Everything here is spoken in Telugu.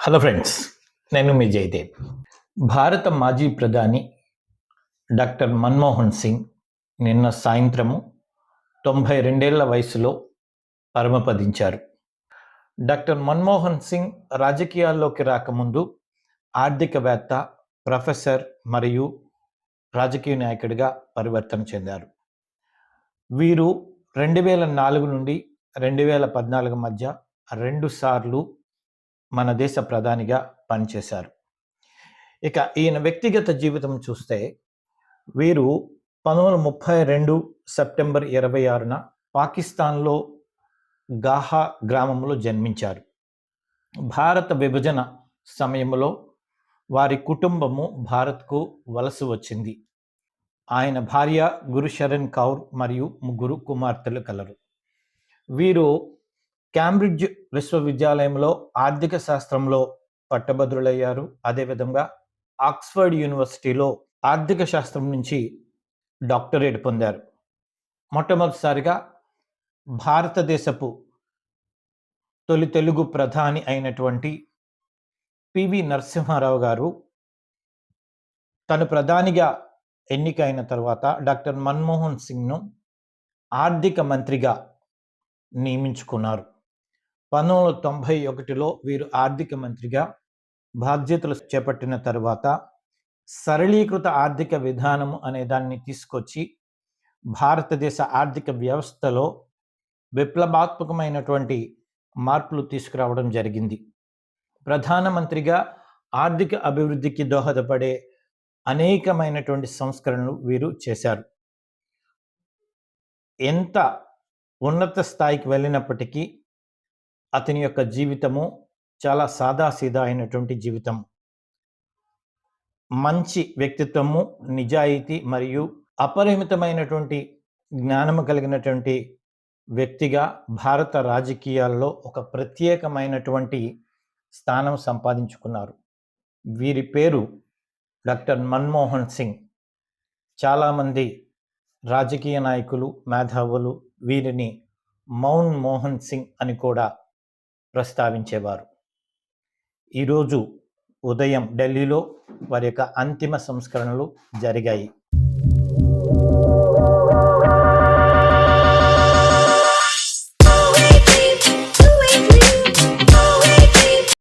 హలో ఫ్రెండ్స్, నేను మీ జయదేవ్. భారత మాజీ ప్రధాని డాక్టర్ మన్మోహన్ సింగ్ నిన్న సాయంత్రము 92 వయసులో పరమపదించారు. డాక్టర్ మన్మోహన్ సింగ్ రాజకీయాల్లోకి రాకముందు ఆర్థికవేత్త, ప్రొఫెసర్ మరియు రాజకీయ నాయకుడిగా పరివర్తన చెందారు. వీరు 2004 నుండి 2014 మధ్య 2 సార్లు మన దేశ ప్రధానిగా పనిచేశారు. ఇక ఈయన వ్యక్తిగత జీవితం చూస్తే వీరు 1932 సెప్టెంబర్ 26న పాకిస్తాన్లో గాహా గ్రామంలో జన్మించారు. భారత విభజన సమయంలో వారి కుటుంబము భారత్కు వలస వచ్చింది. ఆయన భార్య గురుశరణ్ కౌర్ మరియు 3 కుమార్తెలు కలరు. వీరు క్యాంబ్రిడ్జ్ విశ్వవిద్యాలయంలో ఆర్థిక శాస్త్రంలో పట్టభద్రులయ్యారు. అదేవిధంగా ఆక్స్ఫర్డ్ యూనివర్సిటీలో ఆర్థిక శాస్త్రం నుంచి డాక్టరేట్ పొందారు. మొట్టమొదటిసారిగా భారతదేశపు తొలి తెలుగు ప్రధాని అయినటువంటి పివి నరసింహారావు గారు తను ప్రధానిగా ఎన్నికైన తర్వాత డాక్టర్ మన్మోహన్ సింగ్ను ఆర్థిక మంత్రిగా నియమించుకున్నారు. 1991లో వీరు ఆర్థిక మంత్రిగా బాధ్యతలు చేపట్టిన తర్వాత సరళీకృత ఆర్థిక విధానము అనే దాన్ని తీసుకొచ్చి భారతదేశ ఆర్థిక వ్యవస్థలో విప్లవాత్మకమైనటువంటి మార్పులు తీసుకురావడం జరిగింది. ప్రధానమంత్రిగా ఆర్థిక అభివృద్ధికి దోహదపడే అనేకమైనటువంటి సంస్కరణలు వీరు చేశారు. ఎంత ఉన్నత స్థాయికి వెళ్ళినప్పటికీ అతని యొక్క జీవితము చాలా సాదాసీదా అయినటువంటి జీవితం. మంచి వ్యక్తిత్వము, నిజాయితీ మరియు అపరిమితమైనటువంటి జ్ఞానము కలిగినటువంటి వ్యక్తిగా భారత రాజకీయాల్లో ఒక ప్రత్యేకమైనటువంటి స్థానం సంపాదించుకున్నారు. వీరి పేరు డాక్టర్ మన్మోహన్ సింగ్. చాలామంది రాజకీయ నాయకులు, మేధావులు వీరిని మౌన్ మోహన్ సింగ్ అని కూడా ప్రస్తావించేవారు. ఈరోజు ఉదయం ఢిల్లీలో వారి యొక్క అంతిమ సంస్కరణలు జరిగాయి.